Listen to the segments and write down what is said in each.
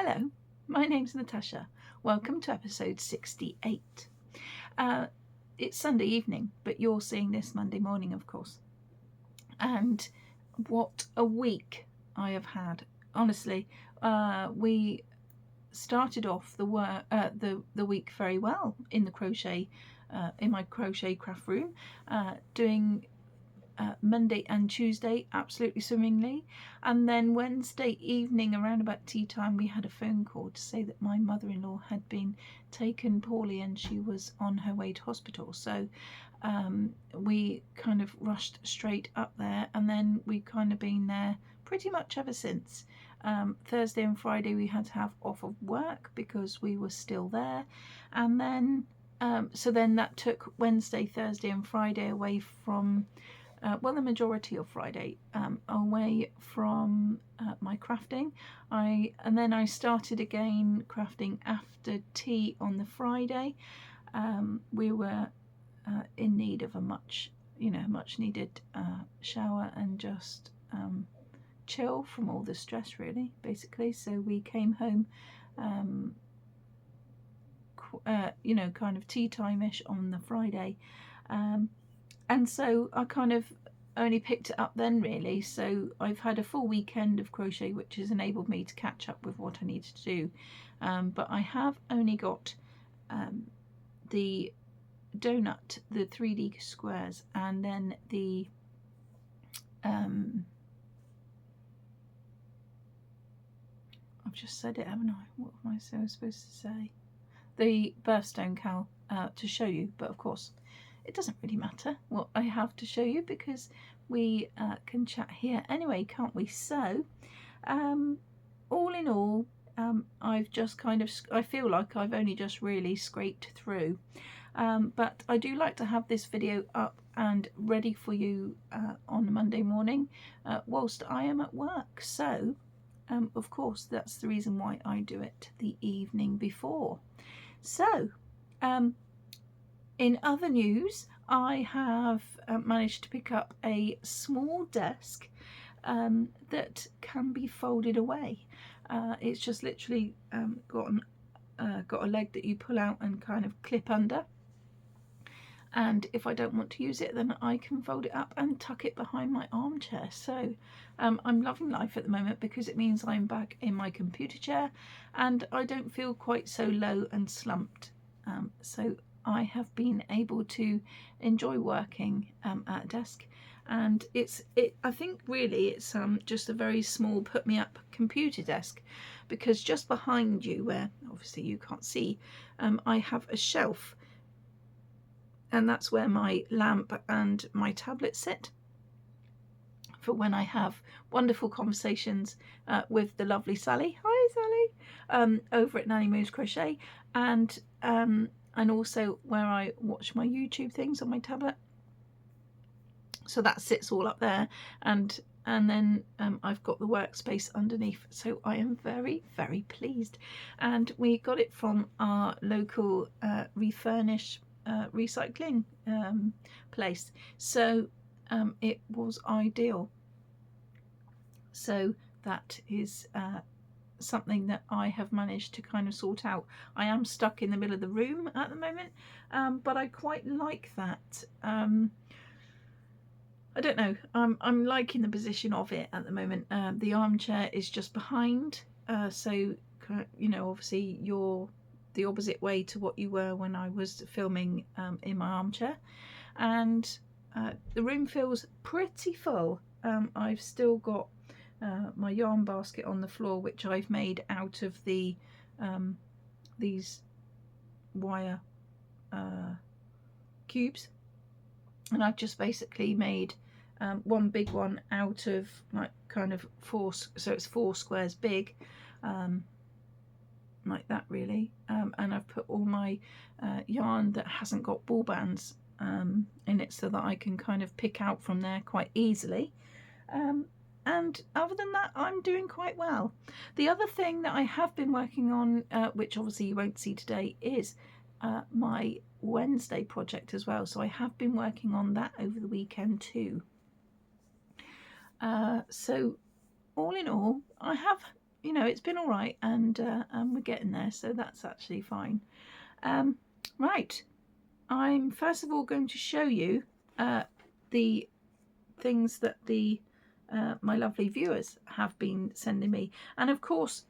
Hello, my name's Natasha. Welcome to episode 68. It's Sunday evening, but you're seeing this Monday morning, of course. And what a week I have had. Honestly, we started off the week very well in the crochet, in my crochet craft room, doing Monday and Tuesday absolutely swimmingly, and then Wednesday evening around about tea time we had a phone call to say that my mother-in-law had been taken poorly and she was on her way to hospital. So we kind of rushed straight up there, and then we've kind of been there pretty much ever since. Thursday and Friday we had to have off of work because we were still there, and then so then that took Wednesday, Thursday and Friday away from the majority of Friday away from my crafting. And then I started again crafting after tea on the Friday. We were in need of a much needed shower and just chill from all the stress, really, basically. So we came home kind of tea time-ish on the Friday, and so I kind of only picked it up then, really. So I've had a full weekend of crochet, which has enabled me to catch up with what I needed to do. But I have only got the donut, the 3D squares, and then the I've just said it, haven't I? What am I supposed to say? The birthstone cowl to show you, but of course it doesn't really matter what I have to show you because we can chat here anyway, can't we? So all in all, I've just I feel like I've only just really scraped through, but I do like to have this video up and ready for you on Monday morning whilst I am at work. So of course that's the reason why I do it the evening before. So in other news, I have managed to pick up a small desk that can be folded away. It's just literally got a leg that you pull out and kind of clip under. And if I don't want to use it, then I can fold it up and tuck it behind my armchair. So I'm loving life at the moment because it means I'm back in my computer chair and I don't feel quite so low and slumped. So I have been able to enjoy working at a desk, and I think really it's just a very small put me up computer desk, because just behind you, where obviously you can't see, I have a shelf, and that's where my lamp and my tablet sit for when I have wonderful conversations with the lovely Sally. Hi Sally, over at Nanny Moves Crochet, and also where I watch my YouTube things on my tablet. So that sits all up there, and then I've got the workspace underneath. So I am very, very pleased, and we got it from our local refurnish recycling place. So it was ideal. So that is something that I have managed to kind of sort out. I am stuck in the middle of the room at the moment, but I quite like that. I don't know, I'm liking the position of it at the moment. The armchair is just behind, so obviously you're the opposite way to what you were when I was filming in my armchair, and the room feels pretty full. I've still got my yarn basket on the floor, which I've made out of the these wire cubes, and I've just basically made one big one out of like kind of four, so it's 4 squares big, like that really, and I've put all my yarn that hasn't got ball bands in it so that I can kind of pick out from there quite easily. And other than that, I'm doing quite well. The other thing that I have been working on, which obviously you won't see today, is my Wednesday project as well. So I have been working on that over the weekend too. So all in all, I have you know, it's been all right, and we're getting there, so that's actually fine. Right, I'm first of all going to show you the things that the my lovely viewers have been sending me, and of course,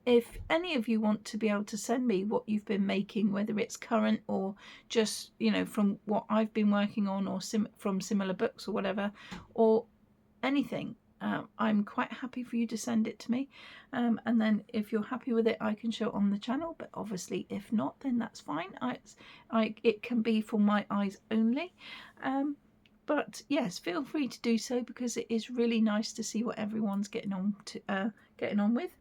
if any of you want to be able to send me what you've been making, whether it's current or just, you know, from what I've been working on, or from similar books or whatever, or anything, I'm quite happy for you to send it to me, and then if you're happy with it, I can show it on the channel. But obviously if not, then that's fine. It can be for my eyes only, but yes, feel free to do so, because it is really nice to see what everyone's getting on with.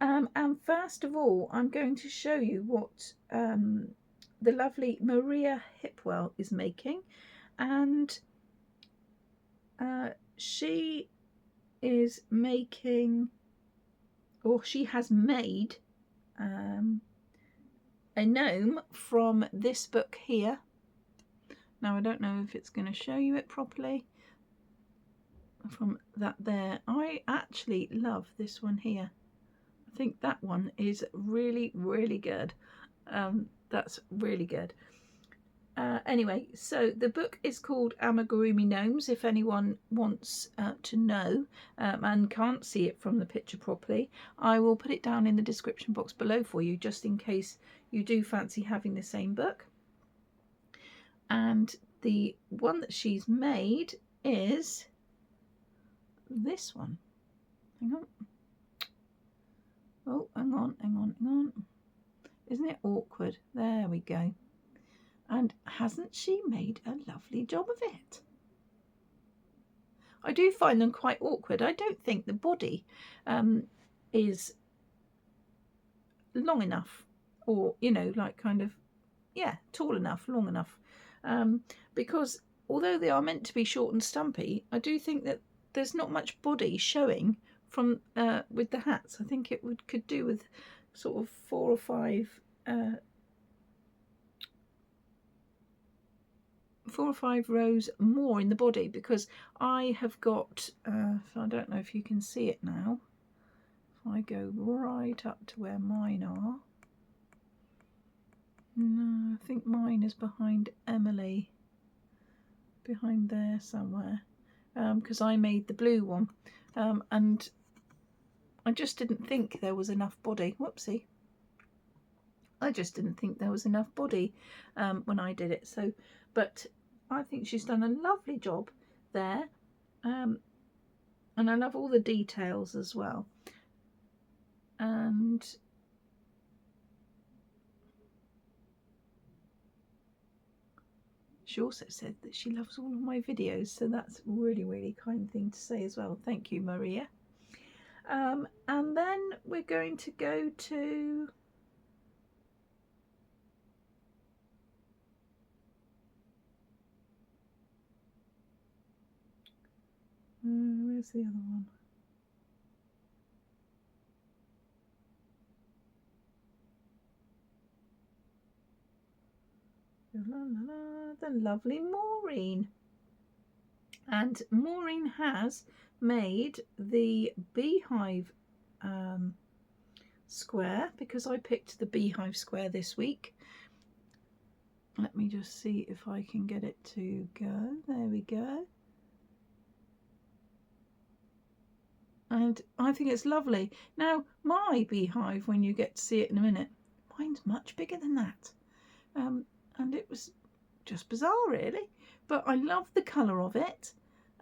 And first of all, I'm going to show you what the lovely Maria Hipwell is making, and she is making, or she has made, a gnome from this book here. Now I don't know if it's going to show you it properly from that there. I actually love this one here. I think that one is really, really good. That's really good. Anyway, so the book is called Amigurumi Gnomes, if anyone wants to know and can't see it from the picture properly. I will put it down in the description box below for you, just in case you do fancy having the same book. And the one that she's made is this one. Hang on. Oh, hang on. Isn't it awkward? There we go. And hasn't she made a lovely job of it? I do find them quite awkward. I don't think the body is long enough, or, you know, like kind of, yeah, tall enough, long enough. Because although they are meant to be short and stumpy, I do think that there's not much body showing from with the hats. I think it could do with sort of 4 or 5 rows more in the body, because I have got so I don't know if you can see it now. If I go right up to where mine are, no, I think mine is behind Emily, behind there somewhere, because I made the blue one, and I just didn't think there was enough body. Whoopsie. I just didn't think there was enough body when I did it. So, but I think she's done a lovely job there, and I love all the details as well. And she also said that she loves all of my videos, so that's a really, really kind thing to say as well. Thank you, Maria. And then we're going to go to where's the other one? The lovely Maureen. And Maureen has made the beehive square, because I picked the beehive square this week. Let me just see if I can get it to go. There we go. And I think it's lovely. Now, my beehive, when you get to see it in a minute, mine's much bigger than that. And it was just bizarre, really. But I love the colour of it,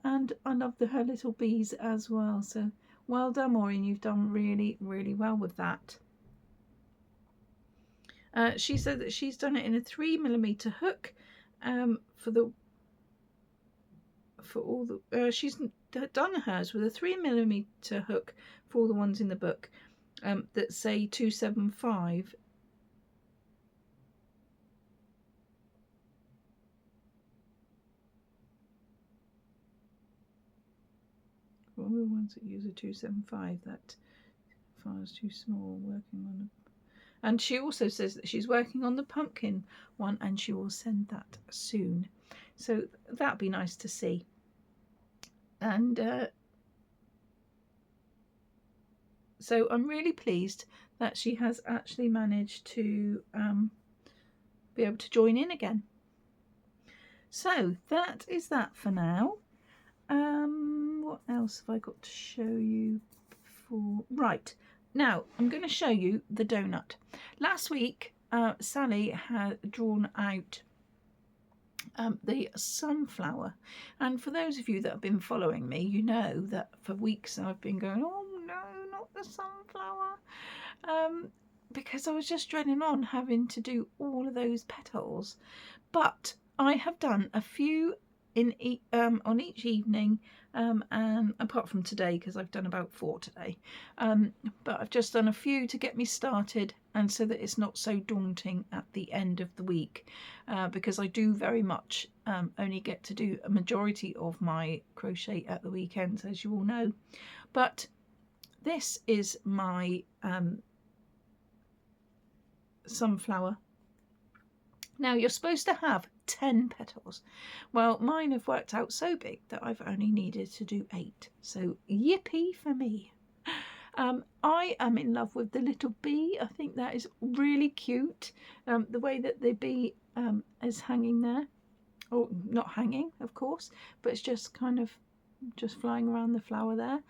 and I love her little bees as well. So well done, Maureen. You've done really, really well with that. She said that she's done it in a 3mm hook she's done hers with a 3mm hook for all the ones in the book that say 275. All the ones that use a 275, that file is too small, working on it. And she also says that she's working on the pumpkin one, and she will send that soon. So that'd be nice to see. And So I'm really pleased that she has actually managed to be able to join in again. So that is that for now. What else have I got to show you before? Right, now I'm going to show you the donut. Last week Sally had drawn out the sunflower, and for those of you that have been following me, you know that for weeks I've been going, oh no, not the sunflower, because I was just dreading on having to do all of those petals. But I have done a few on each evening, and apart from today, because I've done about 4 today, but I've just done a few to get me started, and so that it's not so daunting at the end of the week, because I do very much only get to do a majority of my crochet at the weekends, as you all know. But this is my sunflower. Now you're supposed to have 10 petals. Well, mine have worked out so big that I've only needed to do 8. So yippee for me. I am in love with the little bee. I think that is really cute. The way that the bee is hanging there. Or not hanging, of course, but it's just kind of just flying around the flower there.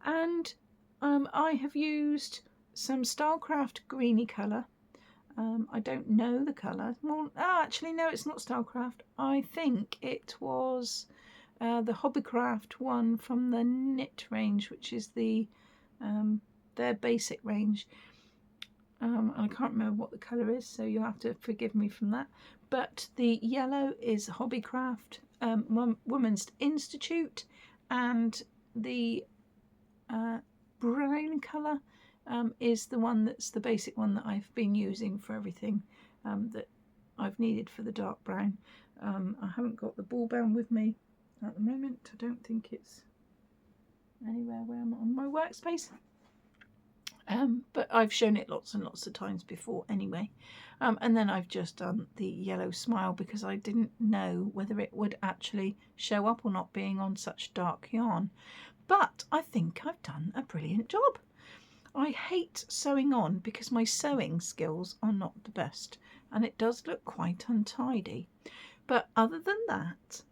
And I have used some Stylecraft greeny colour. I don't know the colour. Well, actually, no, it's not Stylecraft. I think it was the Hobbycraft one from the knit range, which is their basic range. I can't remember what the colour is, so you'll have to forgive me from that. But the yellow is Hobbycraft Women's Institute, and the brown colour is the one that's the basic one that I've been using for everything that I've needed for the dark brown. I haven't got the ball band with me at the moment. I don't think it's anywhere where I'm on my workspace. But I've shown it lots and lots of times before anyway. And then I've just done the yellow smile because I didn't know whether it would actually show up or not, being on such dark yarn. But I think I've done a brilliant job. I hate sewing on because my sewing skills are not the best, and it does look quite untidy. But other than that,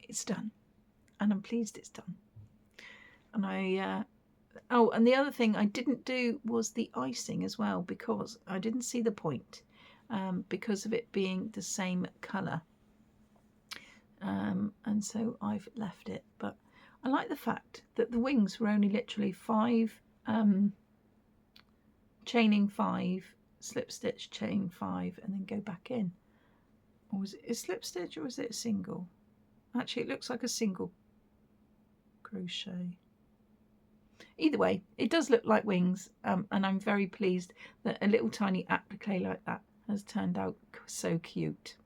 it's done, and I'm pleased it's done. And oh, and the other thing I didn't do was the icing as well, because I didn't see the point, because of it being the same colour. And so I've left it. But I like the fact that the wings were only literally 5, chaining 5, slip stitch, chain 5, and then go back in. Or was it a slip stitch, or was it a single? Actually, it looks like a single crochet. Either way, it does look like wings, and I'm very pleased that a little tiny applique like that has turned out so cute.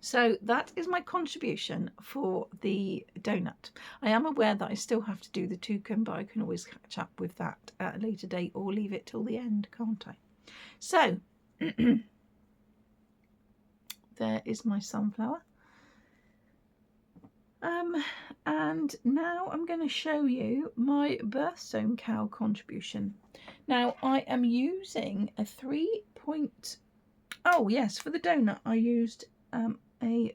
So that is my contribution for the donut. I am aware that I still have to do the toucan, but I can always catch up with that at a later date, or leave it till the end, can't I? So there is my sunflower. And now I'm going to show you my birthstone cowl contribution. Now I am using a 3-point. Oh yes, for the donut I used a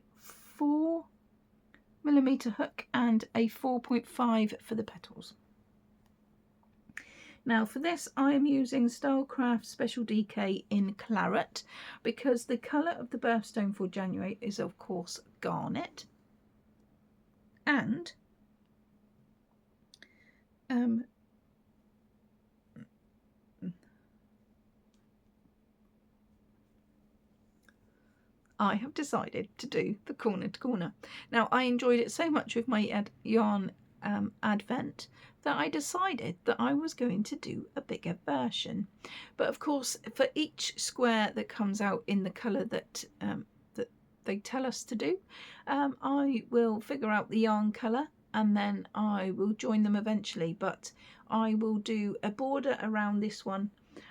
4mm hook and a 4.5 for the petals. Now for this I am using Stylecraft Special DK in Claret, because the colour of the birthstone for January is of course garnet. And I have decided to do the corner to corner. Now I enjoyed it so much with my yarn advent that I decided that I was going to do a bigger version. But of course, for each square that comes out in the colour that they tell us to do, I will figure out the yarn colour and then I will join them eventually. But I will do a border around this one,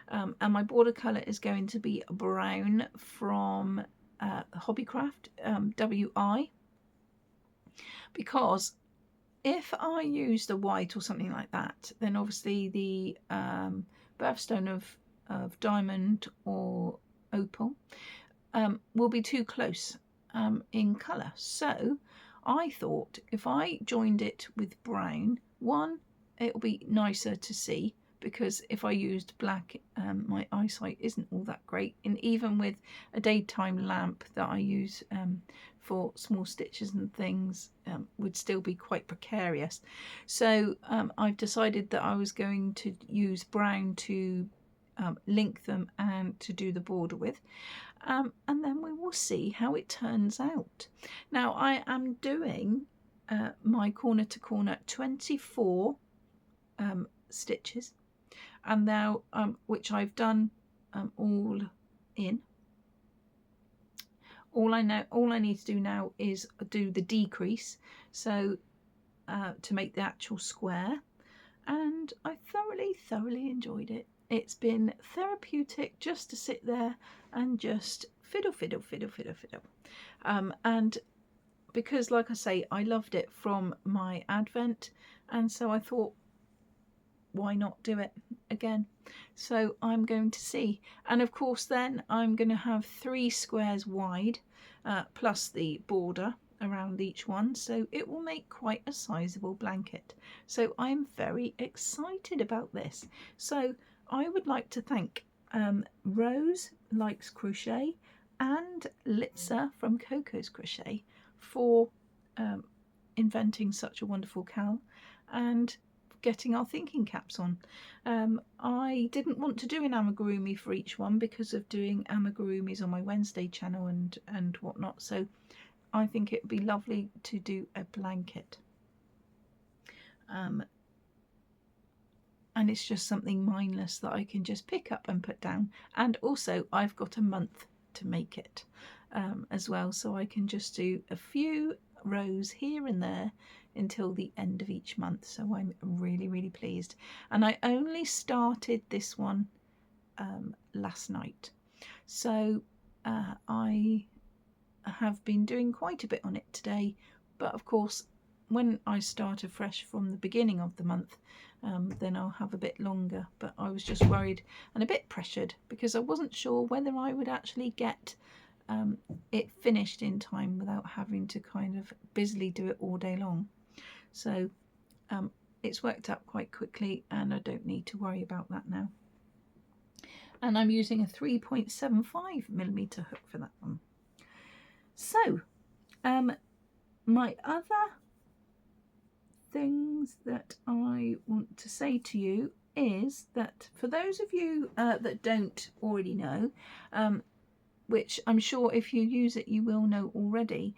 and my border colour is going to be brown from Hobbycraft WI, because if I use the white or something like that, then obviously the birthstone of diamond or opal will be too close in colour. So I thought if I joined it with brown, one, it'll be nicer to see, because if I used black, my eyesight isn't all that great. And even with a daytime lamp that I use for small stitches and things, would still be quite precarious. So I've decided that I was going to use brown to link them and to do the border with. And then we will see how it turns out. Now I am doing my corner to corner 24 stitches, and now which I've done all in. All I need to do now is do the decrease, so to make the actual square, and I thoroughly enjoyed it. It's been therapeutic just to sit there and just fiddle. And because, like I say, I loved it from my advent, and so I thought, why not do it again? So I'm going to see, and of course then I'm going to have 3 squares wide plus the border around each one, so it will make quite a sizable blanket. So I'm very excited about this. So I would like to thank Rose Likes Crochet and Litza from Coco's Crochet for inventing such a wonderful cowl and getting our thinking caps on. I didn't want to do an amigurumi for each one because of doing amigurumis on my Wednesday channel and whatnot, so I think it would be lovely to do a blanket. And it's just something mindless that I can just pick up and put down. And also I've got a month to make it as well, so I can just do a few rows here and there until the end of each month. So I'm really pleased, and I only started this one last night, so I have been doing quite a bit on it today, but of course when I start afresh from the beginning of the month, then I'll have a bit longer. But I was just worried and a bit pressured because I wasn't sure whether I would actually get it finished in time without having to kind of busily do it all day long. So it's worked out quite quickly, and I don't need to worry about that now. And I'm using a 3.75mm hook for that one. So my other things that I want to say to you is that for those of you that don't already know, which I'm sure if you use it you will know already,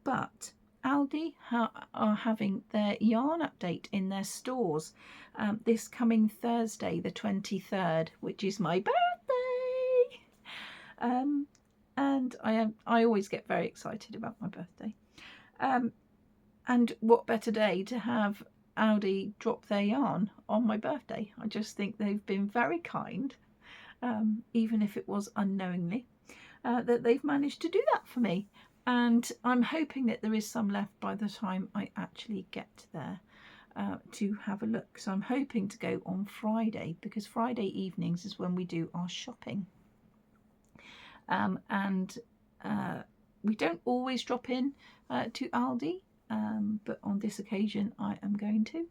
but Aldi are having their yarn update in their stores this coming Thursday the 23rd, which is my birthday. And I always get very excited about my birthday. And what better day to have Aldi drop their yarn on my birthday? I just think they've been very kind, even if it was unknowingly, that they've managed to do that for me. And I'm hoping that there is some left by the time I actually get there to have a look. So I'm hoping to go on Friday, because Friday evenings is when we do our shopping. And we don't always drop in to Aldi, but on this occasion I am going to.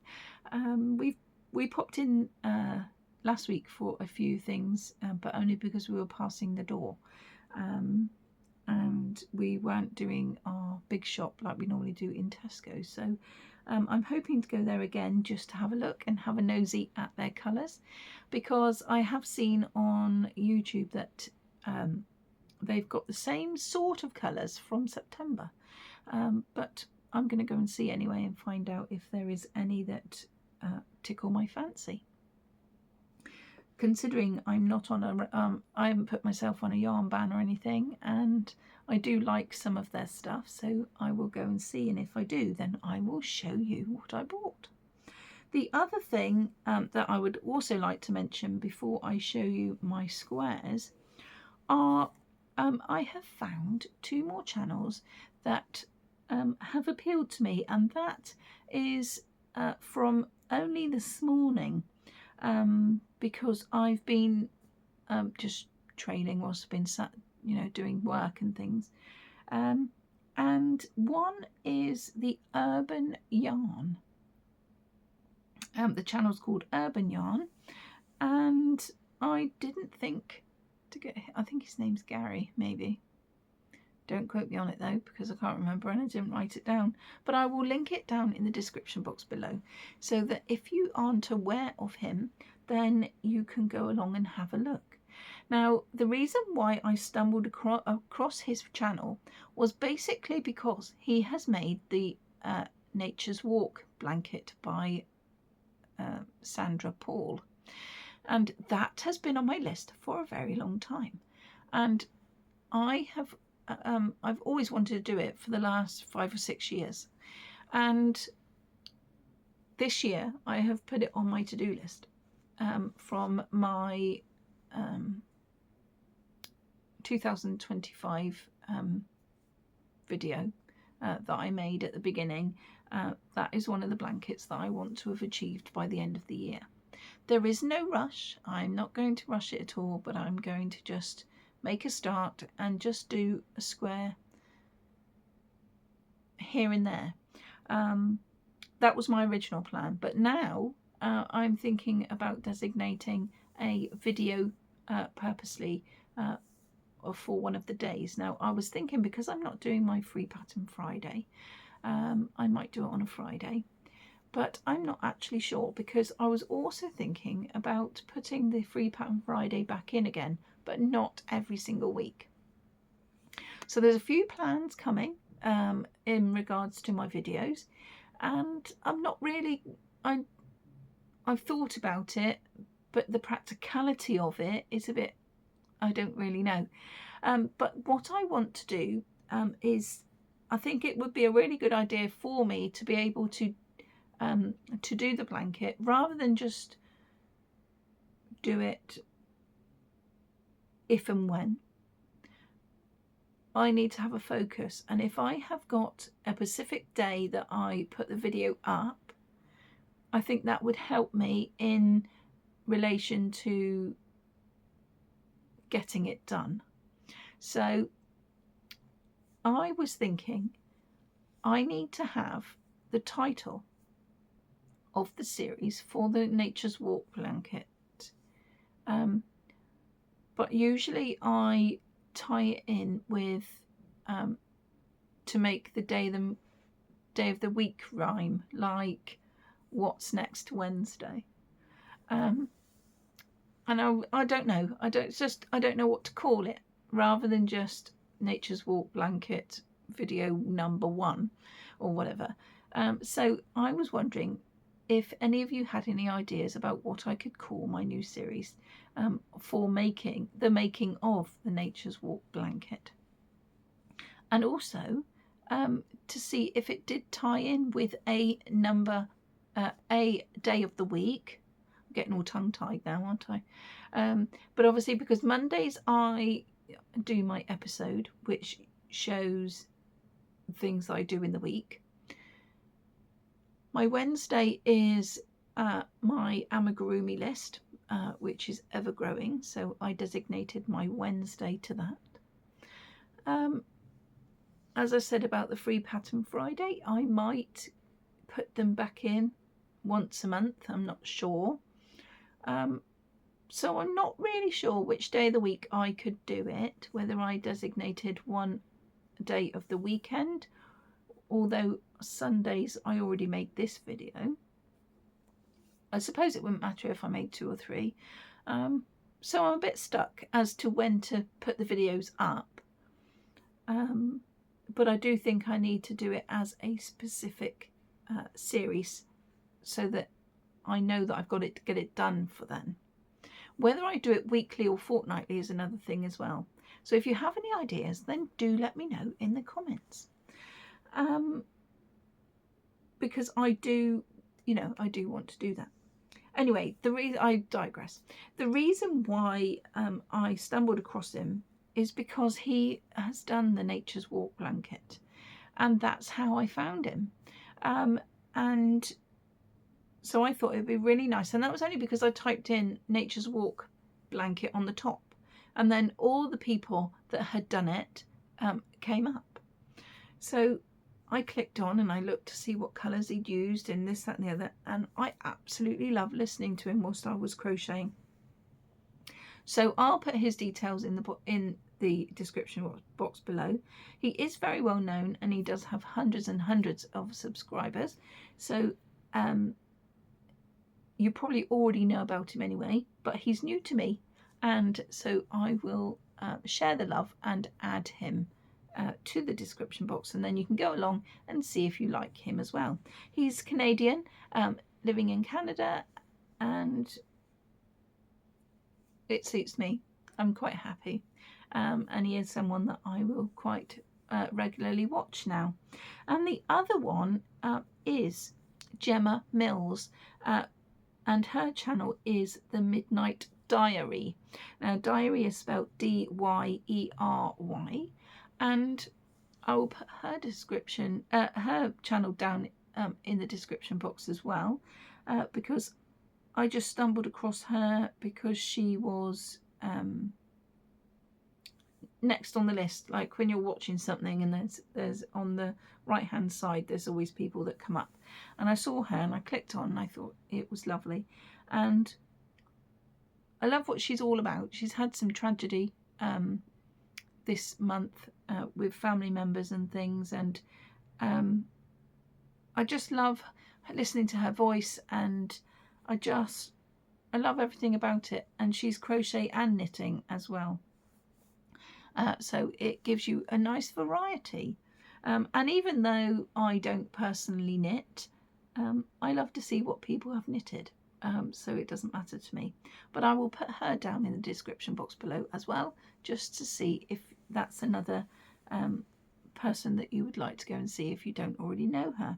We popped in last week for a few things, but only because we were passing the door. And we weren't doing our big shop like we normally do in Tesco. So I'm hoping to go there again just to have a look and have a nosy at their colours, because I have seen on YouTube that they've got the same sort of colours from September. But I'm going to go and see anyway and find out if there is any that tickle my fancy. Considering I'm not on a, I haven't put myself on a yarn ban or anything, and I do like some of their stuff, so I will go and see, and if I do, then I will show you what I bought. The other thing that I would also like to mention before I show you my squares are I have found 2 more channels that have appealed to me, and that is from only this morning, because I've been just training whilst I've been sat, doing work and things. And one is the Urban Yarn. The channel's called Urban Yarn, and I didn't think to get. I think his name's Gary, maybe. Don't quote me on it though, because I can't remember and I didn't write it down. But I will link it down in the description box below, so that if you aren't aware of him, then you can go along and have a look. Now, the reason why I stumbled across his channel was basically because he has made the Nature's Walk blanket by Sandra Paul. And that has been on my list for a very long time. And I've always wanted to do it for the last 5 or 6 years. And this year I have put it on my to-do list from my 2025 video that I made at the beginning. That is one of the blankets that I want to have achieved by the end of the year. There is no rush. I'm not going to rush it at all, but I'm going to just make a start and just do a square here and there. That was my original plan, but now I'm thinking about designating a video purposely for one of the days. Now, I was thinking, because I'm not doing my free pattern Friday, I might do it on a Friday, but I'm not actually sure, because I was also thinking about putting the free pattern Friday back in again, but not every single week. So there's a few plans coming in regards to my videos, and I'm not really, I've thought about it, but the practicality of it is a bit, I don't really know. But what I want to do is, I think it would be a really good idea for me to be able to do the blanket, rather than just do it if and when. I need to have a focus, and if I have got a specific day that I put the video up, I think that would help me in relation to getting it done. So I was thinking I need to have the title of the series for the Nature's Walk blanket, but usually I tie it in with to make the day of the week rhyme, like what's next Wednesday. And I don't know. I don't know what to call it, rather than just Nature's Walk blanket video number 1 or whatever. So I was wondering if any of you had any ideas about what I could call my new series for making of the Nature's Walk blanket, and also to see if it did tie in with a day of the week. I'm getting all tongue-tied now, aren't I? But obviously, because Mondays I do my episode, which shows things that I do in the week. My Wednesday is my amigurumi list, which is ever growing, so I designated my Wednesday to that. As I said about the free pattern Friday, I might put them back in once a month. I'm not sure. So I'm not really sure which day of the week I could do it, whether I designated one day of the weekend, although Sundays I already made this video. I suppose it wouldn't matter if I made 2 or 3. So I'm a bit stuck as to when to put the videos up. But I do think I need to do it as a specific series, so that I know that I've got it to get it done for then. Whether I do it weekly or fortnightly is another thing as well. So if you have any ideas, then do let me know in the comments. Because I do want to do that. Anyway, I digress. The reason why I stumbled across him is because he has done the Nature's Walk blanket, and that's how I found him. And so I thought it would be really nice, and that was only because I typed in Nature's Walk blanket on the top, and then all the people that had done it came up. So I clicked on and I looked to see what colours he'd used and this, that and the other, and I absolutely loved listening to him whilst I was crocheting. So I'll put his details in the description box below. He is very well known, and he does have hundreds and hundreds of subscribers, so you probably already know about him anyway, but he's new to me, and so I will share the love and add him to the description box, and then you can go along and see if you like him as well. He's Canadian, living in Canada, and it suits me. I'm quite happy, and he is someone that I will quite regularly watch now. And the other one is Gemma Mills, and her channel is The Midnight Diary. Now, diary is spelled Dyery, and I will put her description, her channel down in the description box as well, because I just stumbled across her because she was next on the list. Like when you're watching something and there's on the right hand side, there's always people that come up, and I saw her and I clicked on and I thought it was lovely, and I love what she's all about. She's had some tragedy this month with family members and things, and I just love listening to her voice, and I love everything about it. And she's crochet and knitting as well, so it gives you a nice variety. And even though I don't personally knit, I love to see what people have knitted, so it doesn't matter to me. But I will put her down in the description box below as well, just to see if that's another person that you would like to go and see if you don't already know her.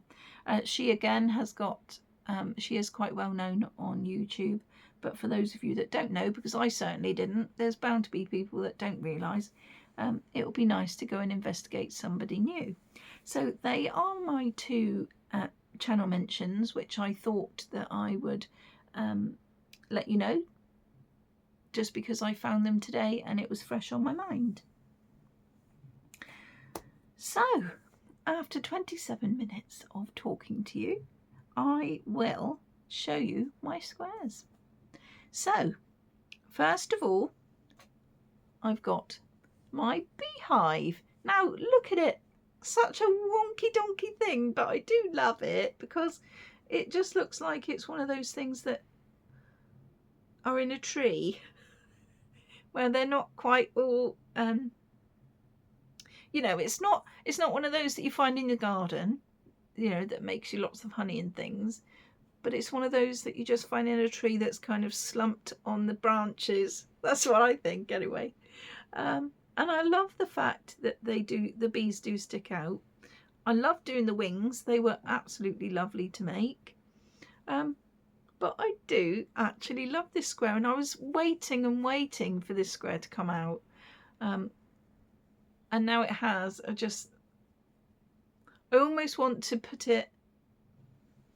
She again has got, she is quite well known on YouTube, but for those of you that don't know, because I certainly didn't, there's bound to be people that don't realise, it will be nice to go and investigate somebody new. So they are my two channel mentions, which I thought that I would let you know, just because I found them today and it was fresh on my mind. So after 27 minutes of talking to you, I will show you my squares. So first of all, I've got my beehive. Now look at it, such a wonky donkey thing, but I do love it because it just looks like it's one of those things that are in a tree where they're not quite all you know, it's not one of those that you find in your garden, you know, that makes you lots of honey and things, but it's one of those that you just find in a tree that's kind of slumped on the branches. That's what I think anyway. And I love the fact that the bees do stick out. I love doing the wings. They were absolutely lovely to make. But I do actually love this square, and I was waiting and waiting for this square to come out. And now it has. I almost want to put it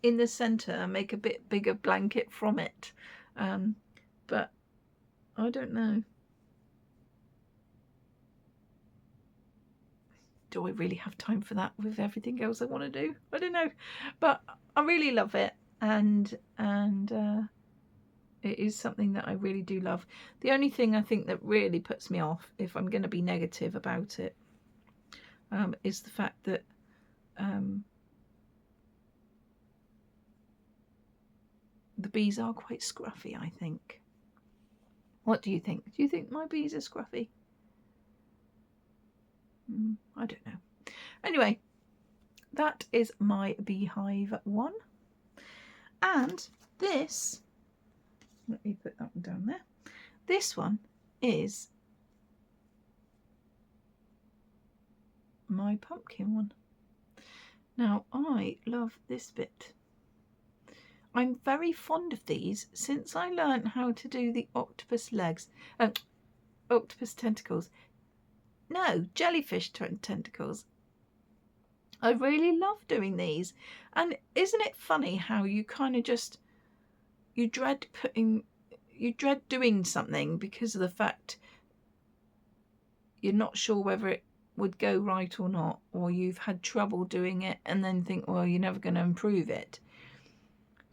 in the centre and make a bit bigger blanket from it. But I don't know. Do I really have time for that with everything else I want to do? I don't know, but I really love it, and it is something that I really do love. The only thing I think that really puts me off, if I'm going to be negative about it, is the fact that the bees are quite scruffy, I think. What do you think? Do you think my bees are scruffy? I don't know. Anyway, that is my beehive one. And this, let me put that one down there. This one is my pumpkin one. Now, I love this bit. I'm very fond of these since I learned how to do the octopus legs, octopus tentacles. No, jellyfish tentacles. I really love doing these. And isn't it funny how you kind of just, you dread doing something because of the fact you're not sure whether it would go right or not, or you've had trouble doing it and then think, well, you're never going to improve it,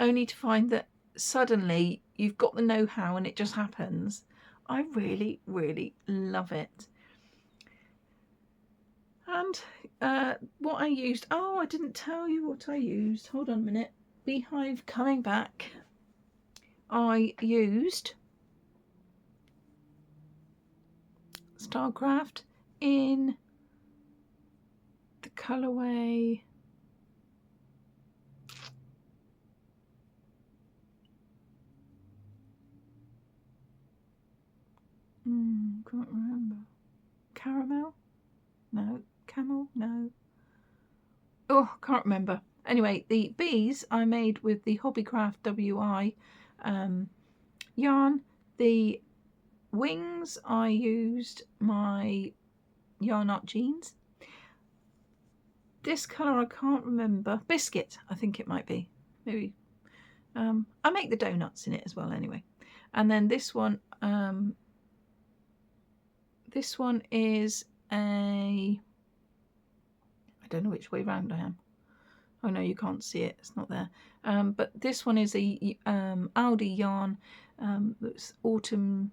only to find that suddenly you've got the know-how and it just happens. I really, really love it. And what I used, oh, I didn't tell you what I used. Hold on a minute. Beehive coming back. I used Starcraft in the colourway can't remember. Caramel? No. Camel? No. Oh, can't remember. Anyway, the bees I made with the Hobbycraft WI yarn. The wings I used my Yarn Art Jeans. This colour I can't remember. Biscuit, I think it might be. Maybe. I make the donuts in it as well anyway. And then this one is a, I don't know which way round I am. Oh no, you can't see it, it's not there. But this one is a Aldi yarn that's autumn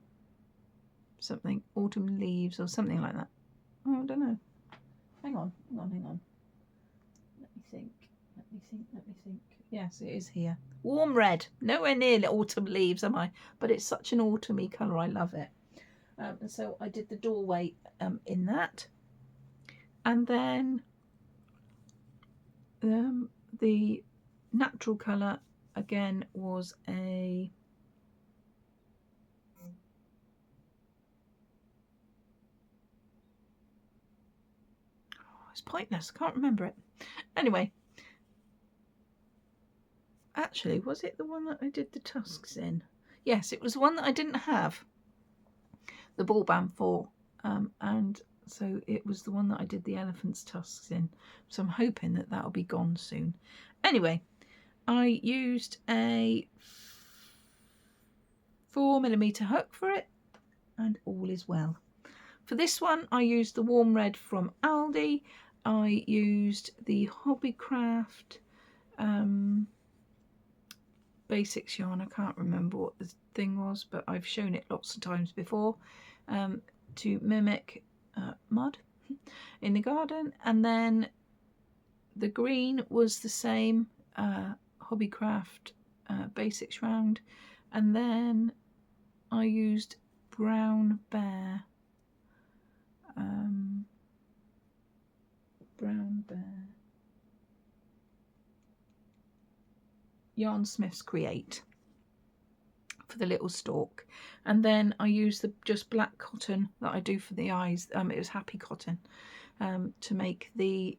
leaves or something like that. Oh, I don't know. Hang on. Let me think. Yes, it is here. Warm red. Nowhere near autumn leaves, am I? But it's such an autumny colour. I love it. And so I did the doorway in that. And then the natural colour again was a it's pointless, I can't remember it. Anyway, actually, was it the one that I did the tusks in? Yes, it was one that I didn't have the ball band for, and so it was the one that I did the elephant's tusks in. So I'm hoping that that'll be gone soon. Anyway, I used a 4mm hook for it, and all is well. For this one, I used the warm red from Aldi. I used the Hobbycraft basics yarn. I can't remember what the thing was, but I've shown it lots of times before, to mimic mud in the garden. And then the green was the same Hobbycraft basics round, and then I used brown bear Yarn Smith's Create for the little stalk. And then I used the just black cotton that I do for the eyes. It was happy cotton, to make the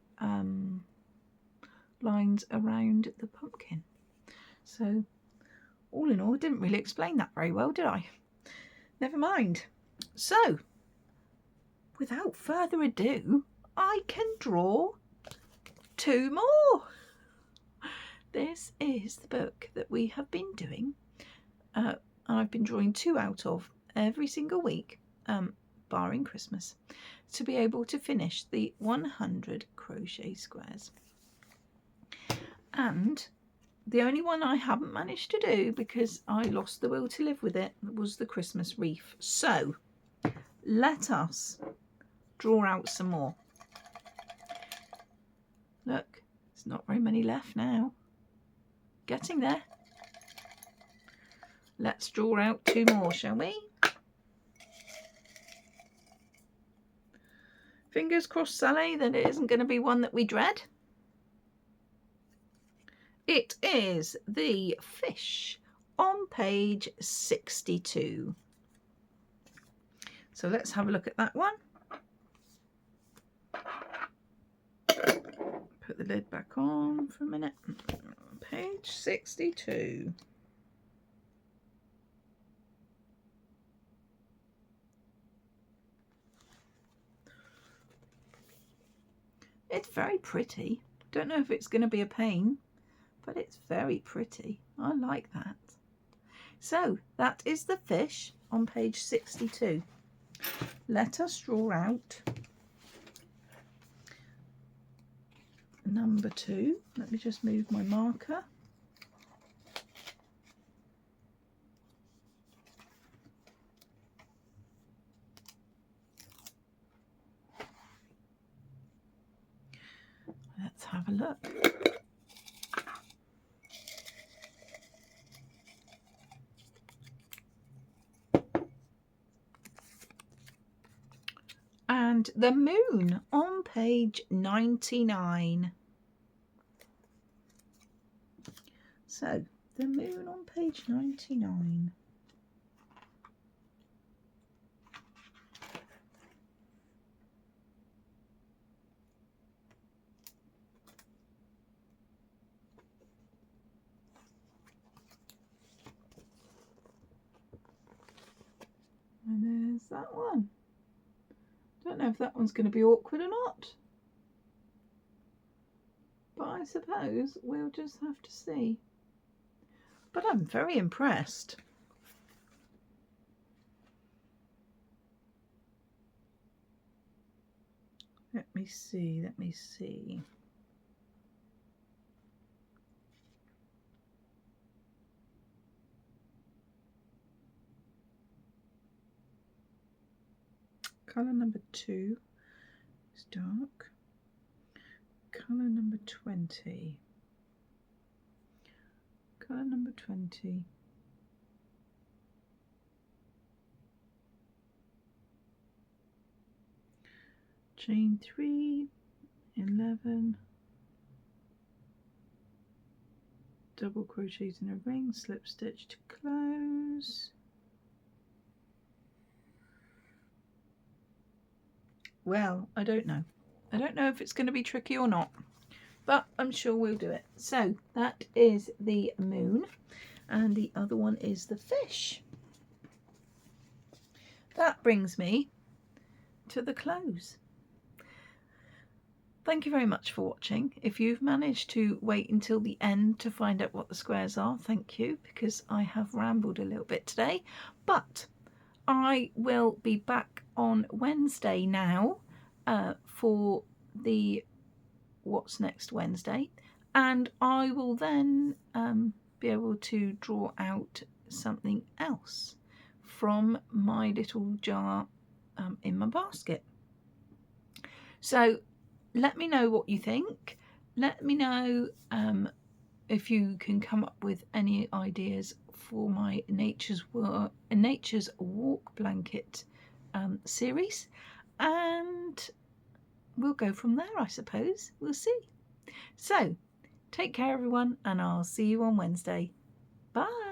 lines around the pumpkin. So all in all, I didn't really explain that very well, did I? Never mind. So without further ado, I can draw 2 more. This is the book that we have been doing. I've been drawing 2 out of every single week, barring Christmas, to be able to finish the 100 crochet squares. And the only one I haven't managed to do, because I lost the will to live with it, was the Christmas wreath. So let us draw out some more. Look, there's not very many left now. Getting there. Let's draw out 2 more, shall we? Fingers crossed, Sally, that it isn't going to be one that we dread. It is the fish on page 62. So let's have a look at that one. Put the lid back on for a minute. Page 62. It's very pretty. Don't know if it's going to be a pain, but it's very pretty. I like that. So that is the fish on page 62. Let us draw out number 2. Let me just move my marker. Let's have a look. And the moon on page 99. So, the moon on page 99. And there's that one. Don't know if that one's going to be awkward or not, but I suppose we'll just have to see. But I'm very impressed. Let me see. Colour number 2 is dark. Colour number 20. Colour number 20. Chain 3, 11. Double crochets in a ring, slip stitch to close. Well, I don't know. I don't know if it's going to be tricky or not, but I'm sure we'll do it. So that is the moon, and the other one is the fish. That brings me to the close. Thank you very much for watching. If you've managed to wait until the end to find out what the squares are, thank you, because I have rambled a little bit today. But I will be back on Wednesday now for the What's Next Wednesday, and I will then be able to draw out something else from my little jar in my basket. So let me know what you think. Let me know if you can come up with any ideas for my Nature's Walk blanket series, and we'll go from there, I suppose. We'll see. So take care, everyone, and I'll see you on Wednesday. Bye.